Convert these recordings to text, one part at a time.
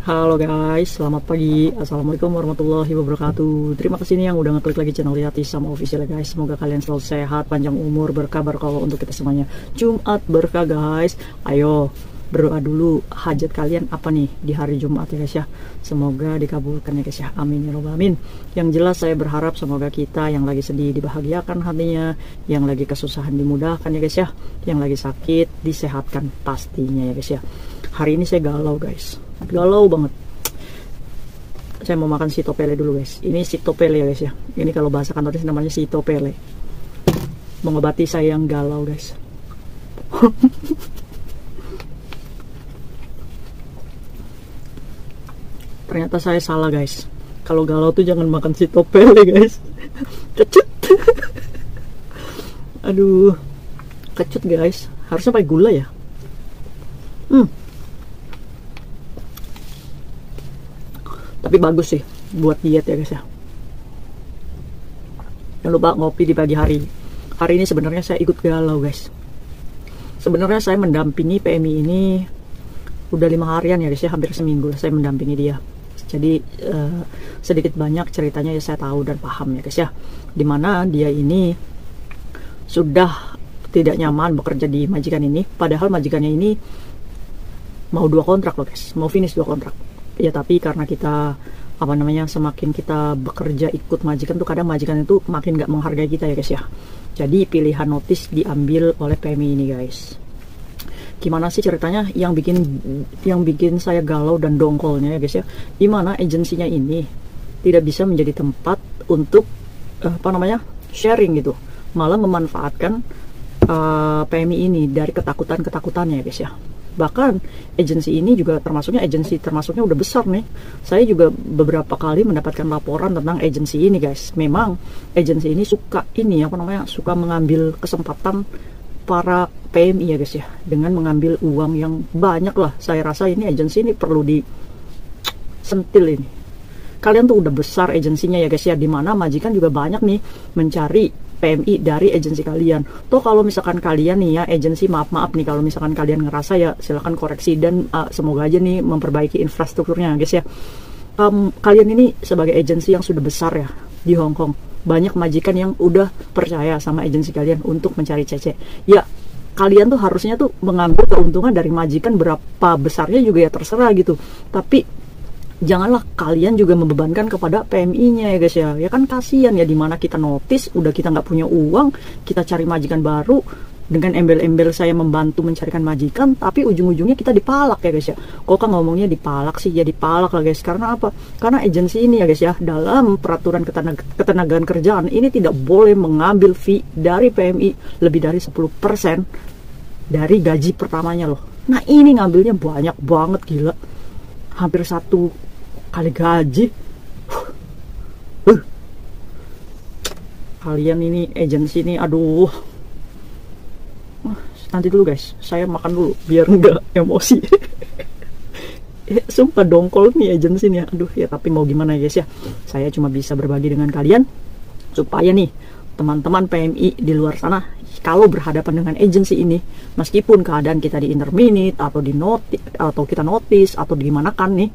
Halo guys, selamat pagi. Assalamualaikum warahmatullahi wabarakatuh. Terima kasih nih yang udah ngeklik lagi channel Yati sama official ya guys. Semoga kalian selalu sehat, panjang umur, berkah berkah untuk kita semuanya. Jumat berkah guys. Ayo berdoa dulu, hajat kalian apa nih di hari Jumat ya guys ya. Semoga dikabulkan ya guys ya. Amin ya robbal alamin. Yang jelas saya berharap semoga kita yang lagi sedih dibahagiakan hatinya, yang lagi kesusahan dimudahkan ya guys ya, yang lagi sakit disehatkan pastinya ya guys ya. Hari ini saya galau guys, galau banget. Saya mau makan sitopele dulu guys. Ini sitopele ya guys ya. Ini kalau bahasa kantoris namanya sitopele. Mengobati saya yang galau guys. Ternyata saya salah guys. Kalau galau tuh jangan makan sitopele guys. Kecut. Aduh, kecut guys. Harusnya pakai gula ya. Tapi bagus sih buat diet ya guys ya. Jangan lupa ngopi di pagi hari. Hari ini sebenarnya saya ikut galau guys. Sebenarnya saya mendampingi PMI ini udah 5 harian ya guys ya, hampir seminggu saya mendampingi dia. Jadi sedikit banyak ceritanya ya saya tahu dan paham ya guys ya. Dimana dia ini sudah tidak nyaman bekerja di majikan ini. Padahal majikannya ini mau 2 kontrak loh guys, mau finish 2 kontrak. Ya tapi karena kita semakin kita bekerja ikut majikan tuh kadang majikan itu makin gak menghargai kita ya guys ya. Jadi pilihan notis diambil oleh PMI ini guys. Gimana sih ceritanya yang bikin saya galau dan dongkolnya ya guys ya. Dimana agensinya ini tidak bisa menjadi tempat untuk sharing gitu, malah memanfaatkan PMI ini dari ketakutannya ya guys ya. Bahkan agensi ini juga termasuknya udah besar nih. Saya juga beberapa kali mendapatkan laporan tentang agensi ini guys. Memang agensi ini suka mengambil kesempatan para PMI ya guys ya, dengan mengambil uang yang banyak lah. Saya rasa ini agensi ini perlu disentil ini. Kalian tuh udah besar agensinya ya guys ya, dimana majikan juga banyak nih mencari PMI dari agensi kalian. Toh kalau misalkan kalian nih ya agensi, maaf nih kalau misalkan kalian ngerasa ya silahkan koreksi dan semoga aja nih memperbaiki infrastrukturnya guys ya. Kalian ini sebagai agensi yang sudah besar ya di Hong Kong, banyak majikan yang udah percaya sama agensi kalian untuk mencari cece. Ya kalian tuh harusnya tuh mengambil keuntungan dari majikan, berapa besarnya juga ya terserah gitu. Tapi janganlah kalian juga membebankan kepada PMI-nya ya guys ya. Ya kan kasihan ya, dimana kita notice udah kita nggak punya uang, kita cari majikan baru dengan embel-embel saya membantu mencarikan majikan, tapi ujung-ujungnya kita dipalak ya guys ya. Kok kan ngomongnya dipalak sih, ya dipalak lah guys. Karena apa? Karena agensi ini ya guys ya, dalam peraturan ketenagaan kerjaan ini tidak boleh mengambil fee dari PMI lebih dari 10% dari gaji pertamanya loh. Nah ini ngambilnya banyak banget, gila. Hampir 1 kali gaji. Kalian ini agensi ini, aduh. Nanti dulu guys, saya makan dulu biar nggak emosi. Sumpah dongkol nih agensi nih, aduh ya. Tapi mau gimana ya guys ya, saya cuma bisa berbagi dengan kalian supaya nih teman-teman PMI di luar sana, kalau berhadapan dengan agensi ini, meskipun keadaan kita di interminute atau kita notice atau dimanakan nih,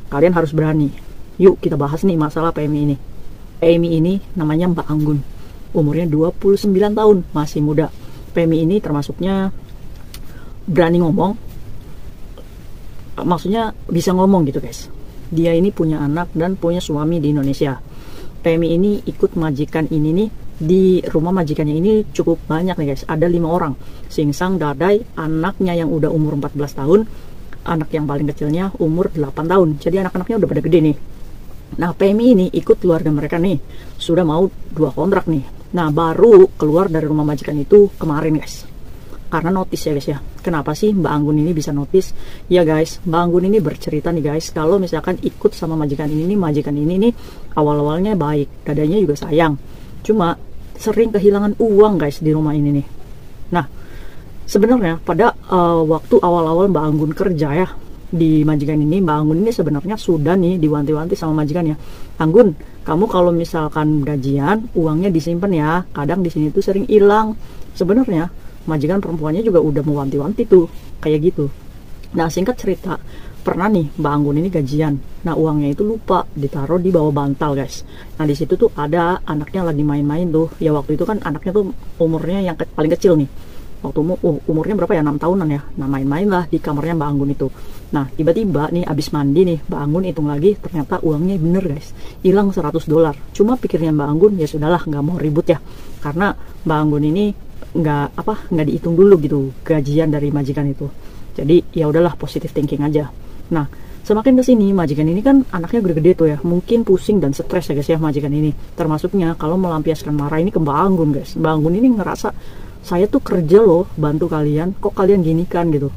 kalian harus berani. Yuk kita bahas nih masalah PMI ini. PMI ini namanya Mbak Anggun, umurnya 29 tahun, masih muda. PMI ini termasuknya berani ngomong, maksudnya bisa ngomong gitu guys. Dia ini punya anak dan punya suami di Indonesia. PMI ini ikut majikan ini nih, di rumah majikannya ini cukup banyak nih guys. Ada 5 orang, singsang dadai, anaknya yang udah umur 14 tahun, anak yang paling kecilnya umur 8 tahun. Jadi anak-anaknya udah pada gede nih. Nah PMI ini ikut keluarga mereka nih, sudah mau 2 kontrak nih. Nah baru keluar dari rumah majikan itu kemarin guys, karena notice ya guys ya. Kenapa sih Mbak Anggun ini bisa notice? Ya guys, Mbak Anggun ini bercerita nih guys, kalau misalkan ikut sama majikan ini nih, majikan ini nih awal-awalnya baik, dadanya juga sayang, cuma sering kehilangan uang guys di rumah ini nih. Nah sebenarnya pada waktu awal-awal Mbak Anggun kerja ya di majikan ini, Mbak Anggun ini sebenarnya sudah nih diwanti-wanti sama majikannya. Anggun, kamu kalau misalkan gajian uangnya disimpan ya, kadang di sini tuh sering hilang. Sebenarnya majikan perempuannya juga udah mewanti-wanti tuh kayak gitu. Nah singkat cerita, pernah nih Mbak Anggun ini gajian. Nah uangnya itu lupa ditaruh di bawah bantal guys. Nah di situ tuh ada anaknya lagi main-main tuh. Ya waktu itu kan anaknya tuh umurnya yang paling kecil nih. Waktu umurnya berapa ya, 6 tahunan ya. Nah main-main lah di kamarnya Mbak Anggun itu. Nah tiba-tiba nih abis mandi nih Mbak Anggun hitung lagi, ternyata uangnya bener guys, hilang $100. Cuma pikirnya Mbak Anggun, ya sudahlah nggak mau ribut ya, karena Mbak Anggun ini nggak dihitung dulu gitu gajian dari majikan itu. Jadi ya udahlah, positive thinking aja. Nah semakin kesini majikan ini kan anaknya gede-gede tuh ya, mungkin pusing dan stres ya guys ya majikan ini. Termasuknya kalau melampiaskan marah ini ke Mbak Anggun guys. Mbak Anggun ini ngerasa, saya tuh kerja loh bantu kalian, kok kalian gini kan gitu.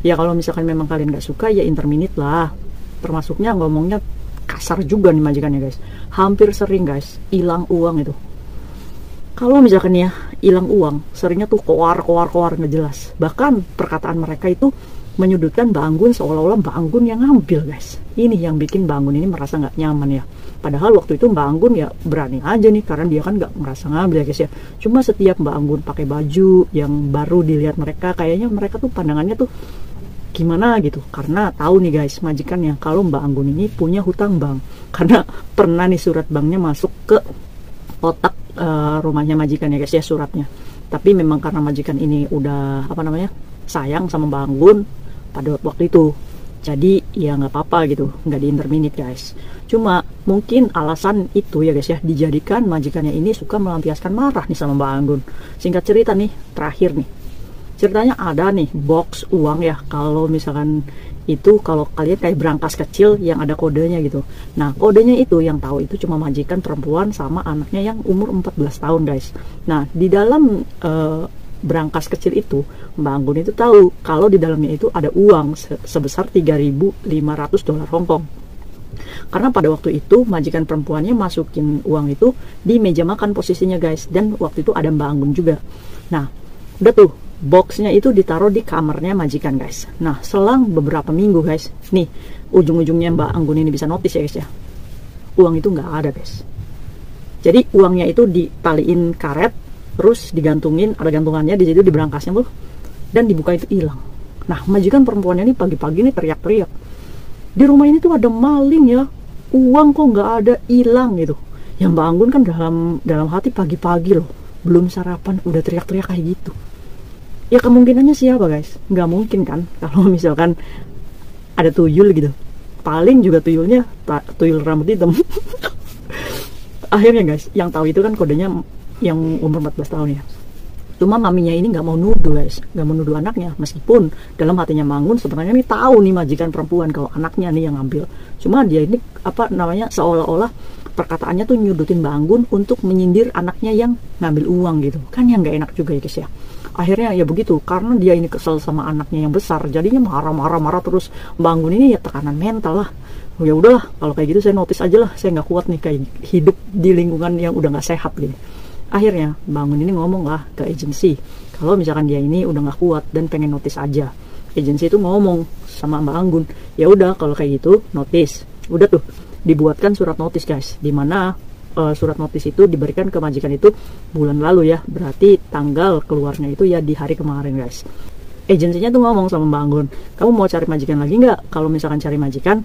Ya kalau misalkan memang kalian gak suka ya interminate lah. Termasuknya ngomongnya kasar juga nih majikannya guys. Hampir sering guys hilang uang itu. Kalau misalkan ya hilang uang, seringnya tuh koar nggak jelas. Bahkan perkataan mereka itu menyudutkan Mbak Anggun, seolah-olah Mbak Anggun yang ngambil guys. Ini yang bikin Mbak Anggun ini merasa nggak nyaman ya. Padahal waktu itu Mbak Anggun ya berani aja nih, karena dia kan nggak merasa ngambil ya guys ya. Cuma setiap Mbak Anggun pakai baju yang baru dilihat mereka, kayaknya mereka tuh pandangannya tuh gimana gitu. Karena tahu nih guys majikannya kalau Mbak Anggun ini punya hutang bank. Karena pernah nih surat banknya masuk ke kotak rumahnya majikan ya guys ya, suratnya. Tapi memang karena majikan ini udah sayang sama Mbak Anggun pada waktu itu, jadi ya nggak apa-apa gitu, nggak diinterminate guys. Cuma mungkin alasan itu ya guys ya, dijadikan majikannya ini suka melampiaskan marah nih sama Mbak Anggun. Singkat cerita nih, terakhir nih ceritanya ada nih box uang ya, kalau misalkan itu kalau kalian kayak brankas kecil yang ada kodenya gitu. Nah kodenya itu yang tahu itu cuma majikan perempuan sama anaknya yang umur 14 tahun guys. Nah di dalam brankas kecil itu Mbak Anggun itu tahu kalau di dalamnya itu ada uang sebesar $3.500 Hongkong. Karena pada waktu itu majikan perempuannya masukin uang itu di meja makan posisinya guys, dan waktu itu ada Mbak Anggun juga. Nah udah tuh boxnya itu ditaruh di kamarnya majikan guys. Nah selang beberapa minggu guys, nih ujung-ujungnya Mbak Anggun ini bisa notice ya guys ya, uang itu nggak ada guys. Jadi uangnya itu ditaliin karet, terus digantungin, ada gantungannya di situ di berangkasnya tuh, dan dibuka itu hilang. Nah majikan perempuannya ini pagi-pagi ini teriak-teriak, di rumah ini tuh ada maling ya, uang kok nggak ada, hilang gitu. Yang Mbak Anggun kan dalam hati, pagi-pagi loh, belum sarapan udah teriak-teriak kayak gitu. Ya kemungkinannya siapa guys? Nggak mungkin kan kalau misalkan ada tuyul gitu. Paling juga tuyulnya tuyul rambut hitam. Akhirnya guys, yang tahu itu kan kodenya yang umur 14 tahun ya. Cuma maminya ini nggak mau nuduh guys, nggak mau nuduh anaknya, meskipun dalam hatinya Mbak Anggun sebenarnya ini tahu nih majikan perempuan kalau anaknya nih yang ngambil. Cuma dia ini seolah-olah perkataannya tuh nyudutin Mbak Anggun untuk menyindir anaknya yang ngambil uang gitu. Kan yang nggak enak juga ya guys ya. Akhirnya ya begitu, karena dia ini kesel sama anaknya yang besar, jadinya marah terus. Mbak Anggun ini ya tekanan mental lah. Ya udahlah, kalau kayak gitu saya notice aja lah, saya nggak kuat nih kayak hidup di lingkungan yang udah nggak sehat gitu. Akhirnya Mbak Anggun ini ngomong lah ke agensi kalau misalkan dia ini udah nggak kuat dan pengen notice aja. Agensi itu ngomong sama Mbak Anggun, ya udah kalau kayak gitu notice. Udah tuh dibuatkan surat notice guys, dimana surat notis itu diberikan ke majikan itu bulan lalu ya, berarti tanggal keluarnya itu ya di hari kemarin guys. Agensinya tuh ngomong sama Mbak Anggun, kamu mau cari majikan lagi nggak? Kalau misalkan cari majikan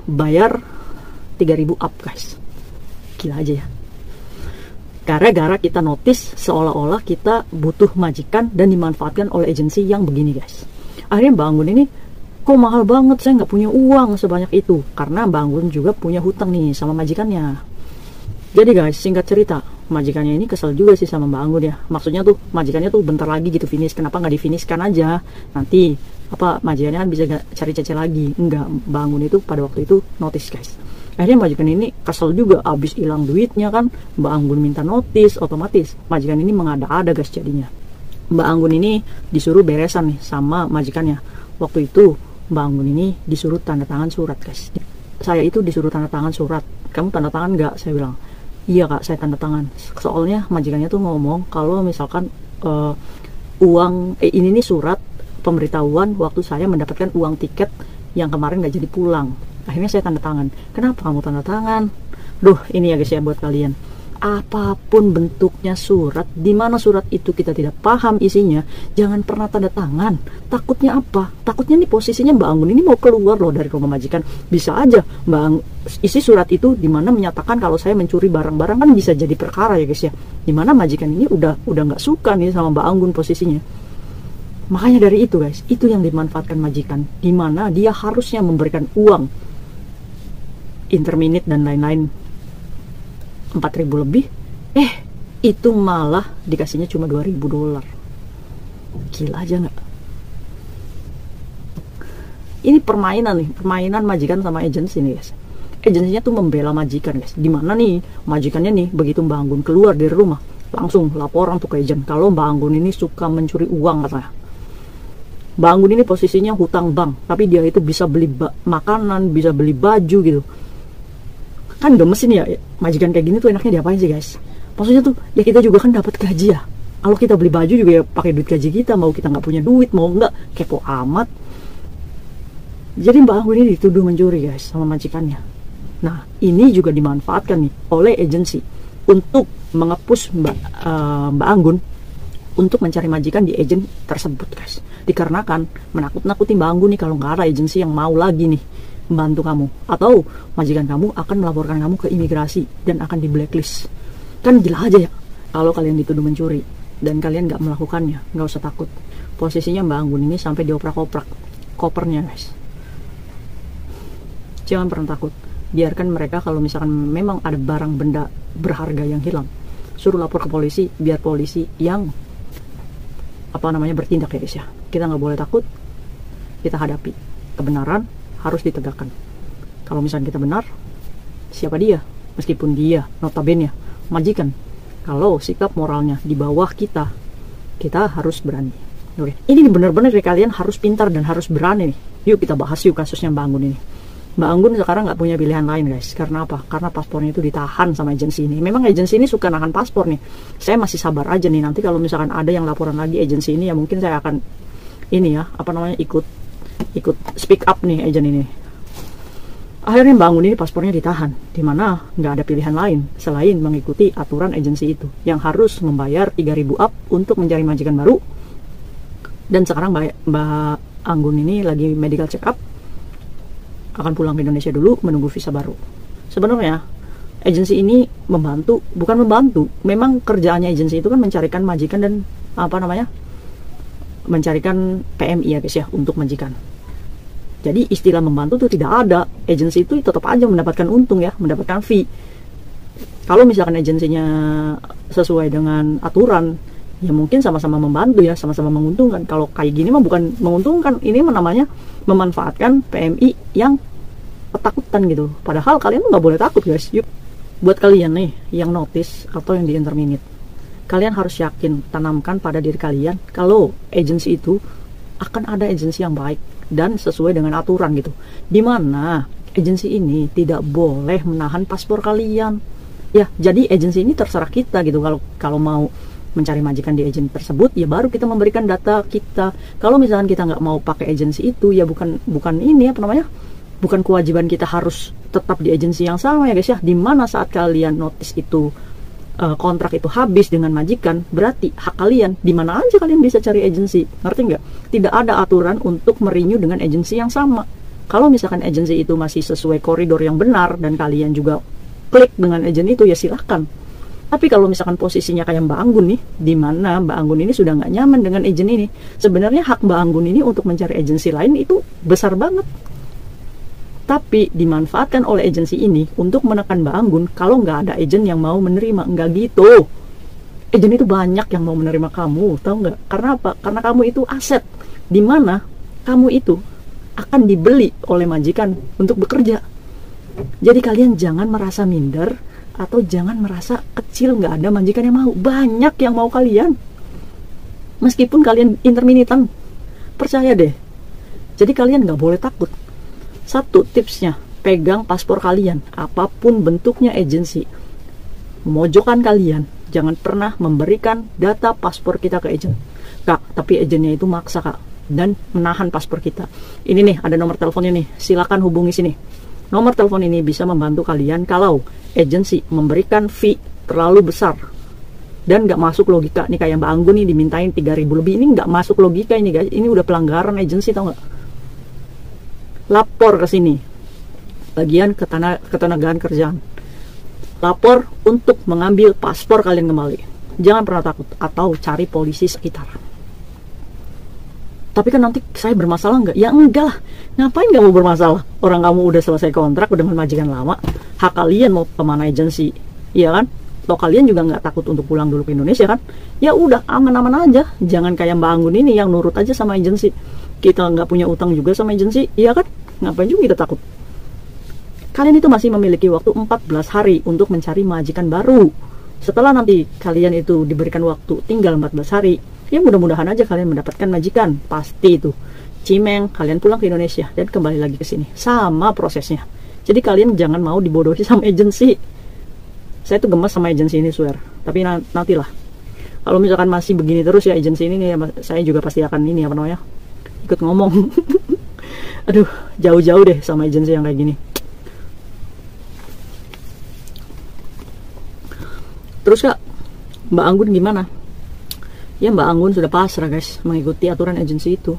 bayar 3.000 up guys. Gila aja ya, gara-gara kita notice seolah-olah kita butuh majikan dan dimanfaatkan oleh agensi yang begini guys. Akhirnya Mbak Anggun ini, kok mahal banget, saya nggak punya uang sebanyak itu. Karena Mbak Anggun juga punya hutang nih sama majikannya. Jadi guys, singkat cerita, majikannya ini kesel juga sih sama Mbak Anggun ya. Maksudnya tuh majikannya tuh bentar lagi gitu finish, kenapa nggak difinishkan aja, nanti majikannya kan bisa cari cece lagi. Enggak, Mbak Anggun itu pada waktu itu notice guys. Akhirnya majikan ini kesel juga, abis hilang duitnya kan, Mbak Anggun minta notice, otomatis majikan ini mengada-ada guys. Jadinya Mbak Anggun ini disuruh beresan nih sama majikannya. Waktu itu Mbak Anggun ini disuruh tanda tangan surat guys. Saya itu disuruh tanda tangan surat, kamu tanda tangan nggak? Saya bilang, iya kak, saya tanda tangan. Soalnya majikannya tuh ngomong kalau misalkan ini nih surat pemberitahuan waktu saya mendapatkan uang tiket yang kemarin nggak jadi pulang. Akhirnya saya tanda tangan. Kenapa kamu tanda tangan? Duh, ini ya guys ya buat kalian. apapun bentuknya surat, di mana surat itu kita tidak paham isinya, jangan pernah tanda tangan. Takutnya apa? Takutnya nih posisinya Mbak Anggun ini mau keluar loh dari rumah majikan. Bisa aja isi surat itu di mana menyatakan kalau saya mencuri barang-barang, kan bisa jadi perkara ya guys ya. Di mana majikan ini udah nggak suka nih sama Mbak Anggun posisinya. Makanya dari itu guys, itu yang dimanfaatkan majikan, di mana dia harusnya memberikan uang interminit dan lain-lain 4.000 lebih, itu malah dikasihnya cuma $2.000. Gila aja nggak? Ini permainan nih, permainan majikan sama agensi nih guys. Agensinya tuh membela majikan guys. Dimana nih majikannya nih, begitu Mbak Anggun keluar dari rumah, langsung laporan tuh ke agen kalau Mbak Anggun ini suka mencuri uang katanya. Mbak Anggun ini posisinya hutang bank, tapi dia itu bisa beli makanan, bisa beli baju gitu. Kan gemes ini ya, majikan kayak gini tuh enaknya diapain sih guys? Maksudnya tuh ya kita juga kan dapat gaji ya. Kalau kita beli baju juga ya pakai duit gaji kita, mau kita nggak punya duit, mau nggak, kepo amat. Jadi Mbak Anggun ini dituduh mencuri guys sama majikannya. Nah ini juga dimanfaatkan nih oleh agensi untuk mengepus Mbak Anggun untuk mencari majikan di agen tersebut guys. Dikarenakan menakut-nakuti Mbak Anggun nih, kalau nggak ada agensi yang mau lagi nih membantu kamu, atau majikan kamu akan melaporkan kamu ke imigrasi dan akan di blacklist. Kan gila aja ya kalau kalian dituduh mencuri dan kalian nggak melakukannya. Nggak usah takut, posisinya Mbak Anggun ini sampai dioprak-oprak kopernya guys. Jangan pernah takut, biarkan mereka kalau misalkan memang ada barang benda berharga yang hilang, suruh lapor ke polisi, biar polisi yang bertindak ya guys ya. Kita nggak boleh takut, kita hadapi. Kebenaran harus ditegakkan. Kalau misalnya kita benar, siapa dia? Meskipun dia notabene majikan, kalau sikap moralnya di bawah kita harus berani. Oke, ini benar-benar kalian harus pintar dan harus berani nih. Yuk kita bahas yuk kasusnya Mbak Anggun ini. Mbak Anggun sekarang nggak punya pilihan lain guys. Karena apa? Karena paspornya itu ditahan sama agensi ini. Memang agensi ini suka nahan paspor nih. Saya masih sabar aja nih, nanti kalau misalkan ada yang laporan lagi agensi ini, ya mungkin saya akan ikut speak up nih agen ini. Akhirnya Mbak Anggun ini paspornya ditahan, dimana nggak ada pilihan lain selain mengikuti aturan agensi itu yang harus membayar 3.000 up untuk mencari majikan baru. Dan sekarang Mbak Anggun ini lagi medical check up, akan pulang ke Indonesia dulu menunggu visa baru. Sebenarnya agensi ini bukan membantu, memang kerjaannya agensi itu kan mencarikan majikan dan mencarikan PMI ya guys ya untuk majikan. Jadi istilah membantu itu tidak ada. Agensi itu tetap aja mendapatkan untung ya, mendapatkan fee. Kalau misalkan agensinya sesuai dengan aturan, ya mungkin sama-sama membantu ya, sama-sama menguntungkan. Kalau kayak gini mah bukan menguntungkan, ini namanya memanfaatkan PMI yang ketakutan gitu. Padahal kalian tuh nggak boleh takut guys. Yuk, buat kalian nih yang notice atau yang di interminate, kalian harus yakin, tanamkan pada diri kalian kalau agensi itu akan ada agensi yang baik dan sesuai dengan aturan gitu, dimana agensi ini tidak boleh menahan paspor kalian ya. Jadi agensi ini terserah kita gitu. Kalau mau mencari majikan di agensi tersebut, ya baru kita memberikan data kita. Kalau misalkan kita nggak mau pakai agensi itu, ya bukan bukan kewajiban kita harus tetap di agensi yang sama ya guys ya. Dimana saat kalian notice itu kontrak itu habis dengan majikan, berarti hak kalian, di mana aja kalian bisa cari agensi. Ngerti nggak? Tidak ada aturan untuk merenew dengan agensi yang sama. Kalau misalkan agensi itu masih sesuai koridor yang benar dan kalian juga klik dengan agensi itu, ya silahkan. Tapi kalau misalkan posisinya kayak Mbak Anggun nih, di mana Mbak Anggun ini sudah nggak nyaman dengan agen ini, sebenarnya hak Mbak Anggun ini untuk mencari agensi lain itu besar banget. Tapi dimanfaatkan oleh agensi ini untuk menekan Mbak Anggun kalau nggak ada agen yang mau menerima. Nggak gitu. Agen itu banyak yang mau menerima kamu, tahu nggak? Karena apa? Karena kamu itu aset, dimana kamu itu akan dibeli oleh majikan untuk bekerja. Jadi kalian jangan merasa minder atau jangan merasa kecil nggak ada majikan yang mau. Banyak yang mau kalian, meskipun kalian interminitan. Percaya deh. Jadi kalian nggak boleh takut. Satu tipsnya, pegang paspor kalian, apapun bentuknya agensi. Memojokkan kalian, jangan pernah memberikan data paspor kita ke agen. Kak, tapi agennya itu maksa kak, dan menahan paspor kita. Ini nih, ada nomor teleponnya nih, silakan hubungi sini. Nomor telepon ini bisa membantu kalian kalau agensi memberikan fee terlalu besar dan nggak masuk logika. Nih kayak Mbak Anggun nih dimintain 3.000 lebih, ini nggak masuk logika ini guys. Ini udah pelanggaran agensi, tau nggak? Lapor ke sini, bagian ketenagaan kerjaan, lapor untuk mengambil paspor kalian kembali. Jangan pernah takut, atau cari polisi sekitar. Tapi kan nanti saya bermasalah nggak? Ya enggak lah, ngapain kamu bermasalah? Orang kamu udah selesai kontrak, udah majikan lama, hak kalian mau kemana agensi, iya kan? Atau kalian juga nggak takut untuk pulang dulu ke Indonesia kan? Ya udah, aman-aman aja. Jangan kayak Mbak Anggun ini yang nurut aja sama agensi. Kita nggak punya utang juga sama agensi, iya kan? Ngapain juga kita takut? Kalian itu masih memiliki waktu 14 hari untuk mencari majikan baru. Setelah nanti kalian itu diberikan waktu tinggal 14 hari, ya mudah-mudahan aja kalian mendapatkan majikan. Pasti itu cimeng, kalian pulang ke Indonesia dan kembali lagi ke sini. Sama prosesnya. Jadi kalian jangan mau dibodohi sama agensi. Saya tuh gemes sama agensi ini, swear. Tapi nantilah. Kalau misalkan masih begini terus ya agensi ini nih, saya juga pasti akan ini apa namanya, ikut ngomong. Aduh, jauh-jauh deh sama agensi yang kayak gini. Terus Kak, Mbak Anggun gimana? Ya Mbak Anggun sudah pasrah guys, mengikuti aturan agensi itu.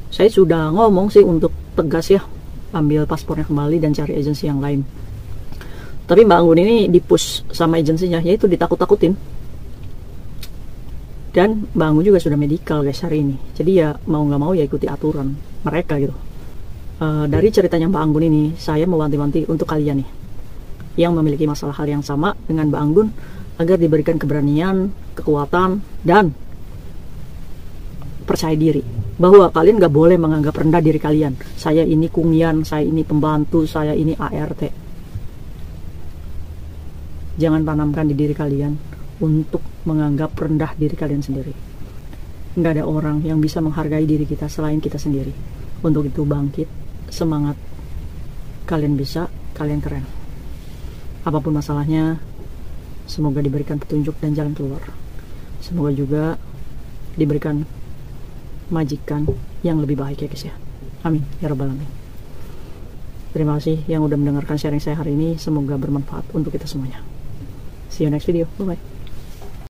Saya sudah ngomong sih untuk tegas ya, ambil paspornya kembali dan cari agensi yang lain. Tapi Mbak Anggun ini dipush sama agensinya, yaitu ditakut-takutin. Dan Mbak Anggun juga sudah medical guys hari ini. Jadi ya mau nggak mau ya ikuti aturan mereka gitu. Dari ceritanya Mbak Anggun ini, saya mewanti-wanti untuk kalian nih yang memiliki masalah hal yang sama dengan Mbak Anggun, agar diberikan keberanian, kekuatan, dan percaya diri bahwa kalian gak boleh menganggap rendah diri kalian. Saya ini kungian, saya ini pembantu, saya ini ART. Jangan tanamkan di diri kalian untuk menganggap rendah diri kalian sendiri. Nggak ada orang yang bisa menghargai diri kita selain kita sendiri. Untuk itu bangkit, semangat. Kalian bisa, kalian keren. Apapun masalahnya, semoga diberikan petunjuk dan jalan keluar. Semoga juga diberikan majikan yang lebih baik ya guys ya. Amin ya rabbal alamin. Terima kasih yang udah mendengarkan sharing saya hari ini. Semoga bermanfaat untuk kita semuanya. See you next video. Bye bye.